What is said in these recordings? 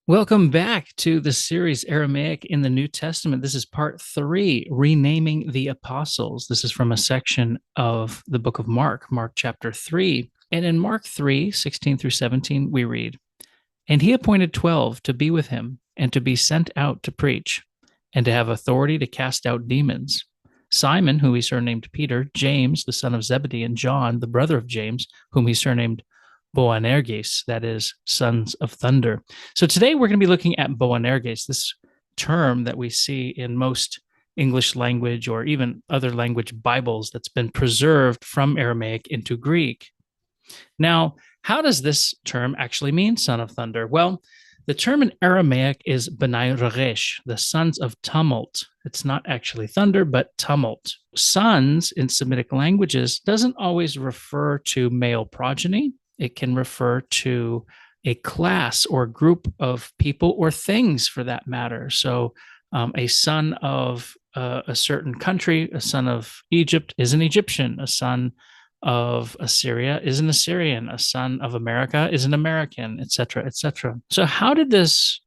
Welcome back to the series Aramaic in the New Testament. This is part 3, Renaming the Apostles. This is from a section of the book of Mark, Mark chapter 3. And in Mark 3, 16 through 17, we read, "And he appointed 12 to be with him and to be sent out to preach and to have authority to cast out demons. Simon, whom he surnamed Peter, James, the son of Zebedee, and John, the brother of James, whom he surnamed Boanerges, that is, sons of thunder." So today we're going to be looking at Boanerges, this term that we see in most English language or even other language Bibles that's been preserved from Aramaic into Greek. Now, how does this term actually mean, son of thunder? Well, the term in Aramaic is Boanerges, the sons of tumult. It's not actually thunder, but tumult. Sons in Semitic languages doesn't always refer to male progeny. It can refer to a class or group of people or things for that matter. So a son of a certain country, a son of Egypt is an Egyptian, a son of Assyria is an Assyrian, a son of America is an American, etc., etc. So how did this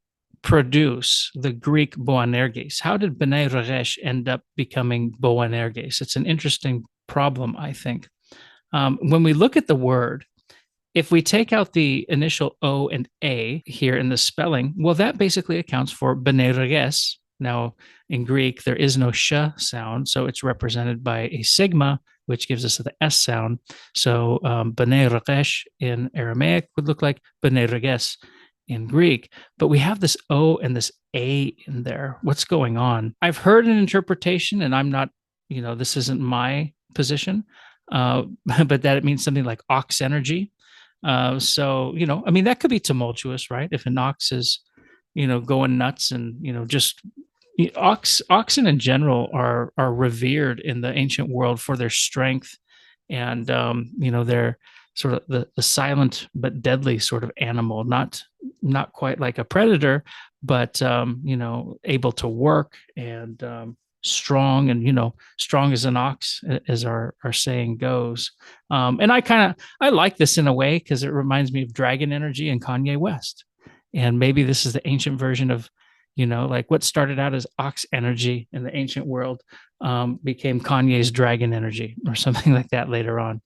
produce the Greek Boanerges? How did Bnei Regesh end up becoming Boanerges? It's an interesting problem, I think. When we look at the word, if we take out the initial O and A here in the spelling, well, that basically accounts for Boanerges. Now, in Greek, there is no sh sound, so it's represented by a sigma, which gives us the S sound. So Boanerges in Aramaic would look like Boanerges in Greek. But we have this O and this A in there. What's going on? I've heard an interpretation, and I'm not, this isn't my position, but that it means something like ox energy. So, that could be tumultuous, right? If an ox is, going nuts and, just oxen in general are revered in the ancient world for their strength and, they're sort of the silent but deadly sort of animal, not quite like a predator, but, able to work and, strong and strong as an ox, as our saying goes. And I like this in a way because it reminds me of dragon energy and Kanye West. And maybe this is the ancient version of like what started out as ox energy in the ancient world became Kanye's dragon energy or something like that later on.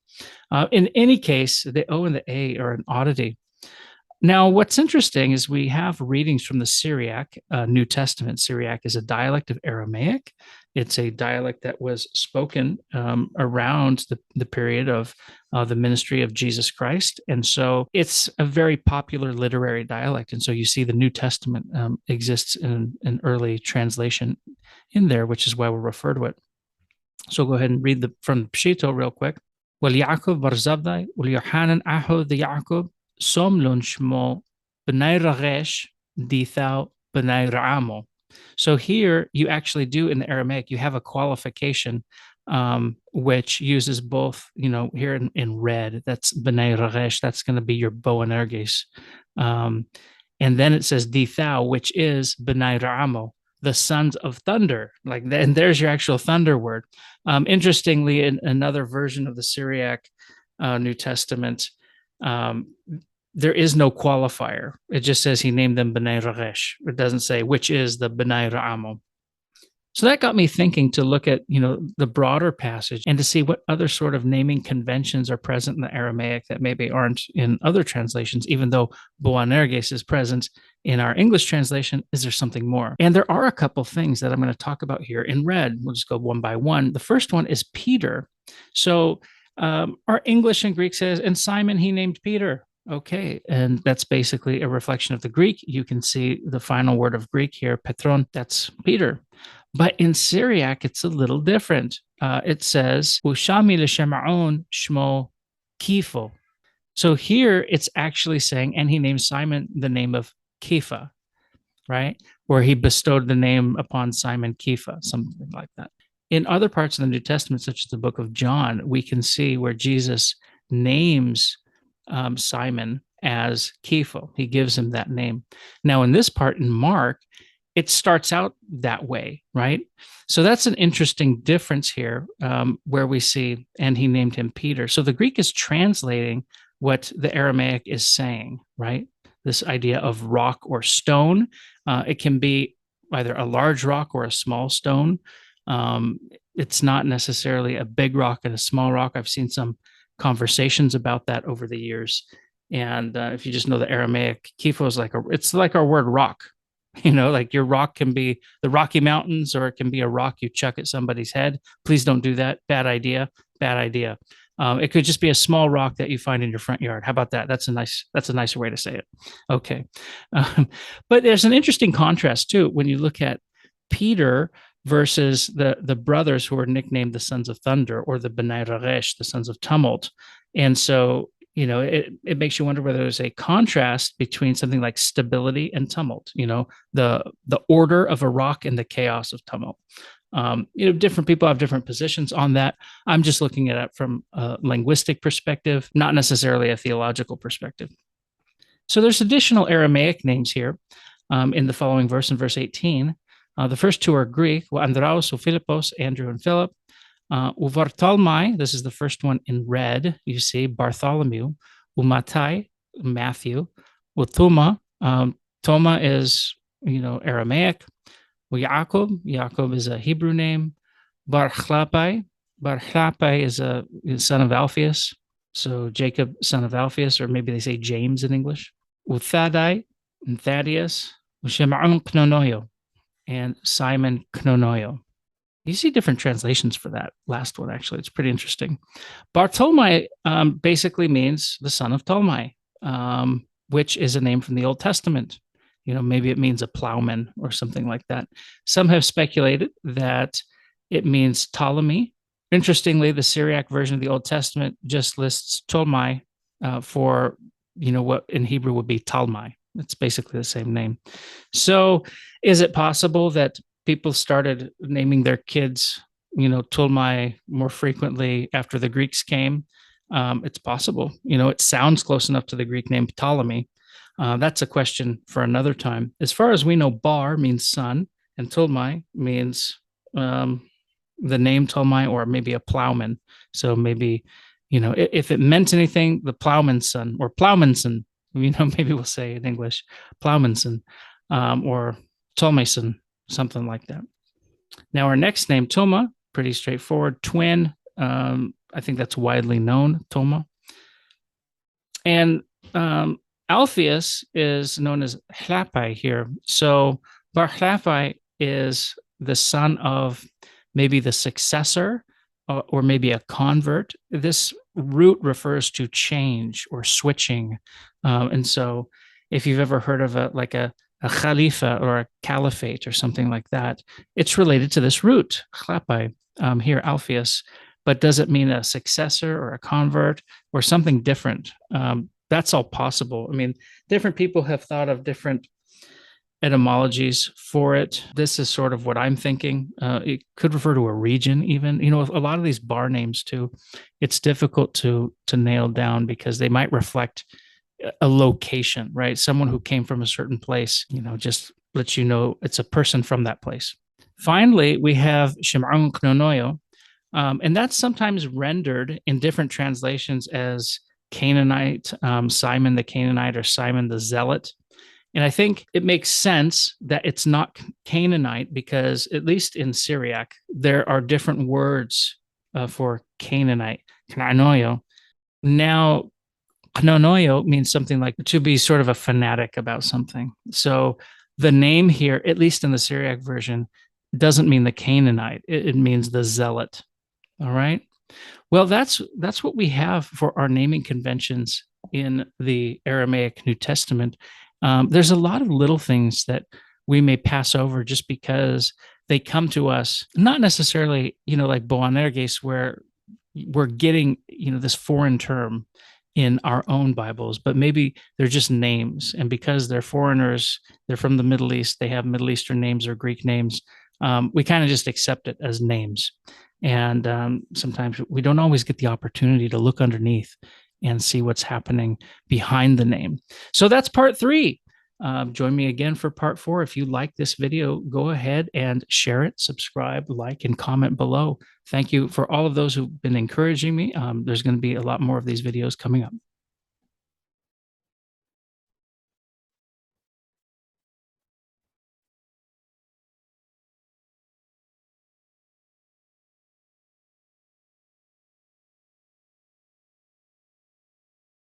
In any case, the O and the A are an oddity. Now, what's interesting is we have readings from the Syriac New Testament. Syriac is a dialect of Aramaic. It's a dialect that was spoken around the period of the ministry of Jesus Christ. And so it's a very popular literary dialect. And so you see the New Testament exists in an early translation in there, which is why we'll refer to it. So go ahead and read from Pshito real quick. وَلْيَعْقُبْ بَرْزَبْدَيْ وَلْيُحَانَنْ أَحُ ذِ يَعْقُبْ Somlun shmo b'nai ragesh dithau b'nai ra'amo. So here you actually do in the Aramaic, you have a qualification which uses both, here in red, that's b'nai ragesh, that's going to be your Boanerges. And then it says dithau, which is b'nai ra'amo, the sons of thunder. And there's your actual thunder word. Interestingly, in another version of the Syriac New Testament, there is no qualifier. It just says he named them B'nai Ragesh. It doesn't say which is the B'nai Ra'amo. So that got me thinking to look at, the broader passage and to see what other sort of naming conventions are present in the Aramaic that maybe aren't in other translations, even though Boanerges is present in our English translation. Is there something more? And there are a couple things that I'm going to talk about here in red. We'll just go one by one. The first one is Peter. So our English and Greek says, and Simon he named Peter. Okay, and that's basically a reflection of the Greek. You can see the final word of Greek here, Petron, that's Peter. But in Syriac, it's a little different. It says, Ushami l'shema'on shmo kifo. So here it's actually saying, and he named Simon the name of Kepha, right? Where he bestowed the name upon Simon Kepha, something like that. In other parts of the New Testament, such as the book of John, we can see where Jesus names Simon as Kepha. He gives him that name. Now, in this part in Mark, it starts out that way, right? So that's an interesting difference here where we see, and he named him Peter. So the Greek is translating what the Aramaic is saying, right? this idea of rock or stone. It can be either a large rock or a small stone. It's not necessarily a big rock and a small rock. I've seen some conversations about that over the years. And if you just know the Aramaic, kifo is it's like our word rock. Like your rock can be the Rocky Mountains, or it can be a rock you chuck at somebody's head. Please don't do that. Bad idea. Bad idea. It could just be a small rock that you find in your front yard. How about that? That's a nicer way to say it. Okay. But there's an interesting contrast too when you look at Peter versus the brothers who are nicknamed the sons of thunder, or the Boanerges, the sons of tumult. And so, it makes you wonder whether there's a contrast between something like stability and tumult, the order of a rock and the chaos of tumult. Different people have different positions on that. I'm just looking at it from a linguistic perspective, not necessarily a theological perspective. So there's additional Aramaic names here in the following verse, in verse 18. The first two are Greek, Andraos, Philippos, Andrew and Philip. Uvartalmai, this is the first one in red, you see, Bartholomew. Umatai, Matthew. Uthuma, Toma is, Aramaic. Jacob is a Hebrew name. Barchlapai is a son of Alphaeus. So Jacob, son of Alphaeus, or maybe they say James in English. Uthadai, and Thaddeus. Shimon Knonoyo, and Simon Knonoyo. You see different translations for that last one, actually. It's pretty interesting. Bartolomai basically means the son of Ptolemy, which is a name from the Old Testament. Maybe it means a plowman or something like that. Some have speculated that it means Ptolemy. Interestingly, the Syriac version of the Old Testament just lists Ptolemy for, what in Hebrew would be Talmai. It's basically the same name. So is it possible that people started naming their kids, Ptolemy more frequently after the Greeks came? It's possible. It sounds close enough to the Greek name Ptolemy. That's a question for another time. As far as we know, Bar means son, and Ptolemy means the name Ptolemy, or maybe a plowman. So maybe, if it meant anything, the plowman's son, or plowmanson, maybe we'll say in English, plowmanson, or Ptolemyson, something like that. Now, our next name, Toma, pretty straightforward. Twin, I think that's widely known, Toma. And Alphaeus is known as Chlapai here. So Bar Chlapai is the son of maybe the successor, or maybe a convert. This root refers to change or switching. And so if you've ever heard of a khalifa or a caliphate or something like that, it's related to this root, Chlapai, here, Alphaeus. But does it mean a successor or a convert or something different? That's all possible. I mean, different people have thought of different etymologies for it. This is sort of what I'm thinking. It could refer to a region even. A lot of these bar names too, it's difficult to nail down because they might reflect a location, right? Someone who came from a certain place, just lets you know it's a person from that place. Finally, we have Shimon Knonoyo, and that's sometimes rendered in different translations as Canaanite, Simon the Canaanite, or Simon the Zealot. And I think it makes sense that it's not Canaanite because, at least in Syriac, there are different words for Canaanite, Knonoyo. Now, Knonoyo means something like to be sort of a fanatic about something. So the name here, at least in the Syriac version, doesn't mean the Canaanite. It means the Zealot. All right. Well, that's what we have for our naming conventions in the Aramaic New Testament. There's a lot of little things that we may pass over just because they come to us, not necessarily, like Boanerges, where we're getting, this foreign term in our own Bibles, but maybe they're just names. And because they're foreigners, they're from the Middle East, they have Middle Eastern names or Greek names. We kind of just accept it as names. And sometimes we don't always get the opportunity to look underneath and see what's happening behind the name. So that's part 3. Join me again for part 4. If you like this video, go ahead and share it, subscribe, like, and comment below. Thank you for all of those who've been encouraging me. There's going to be a lot more of these videos coming up.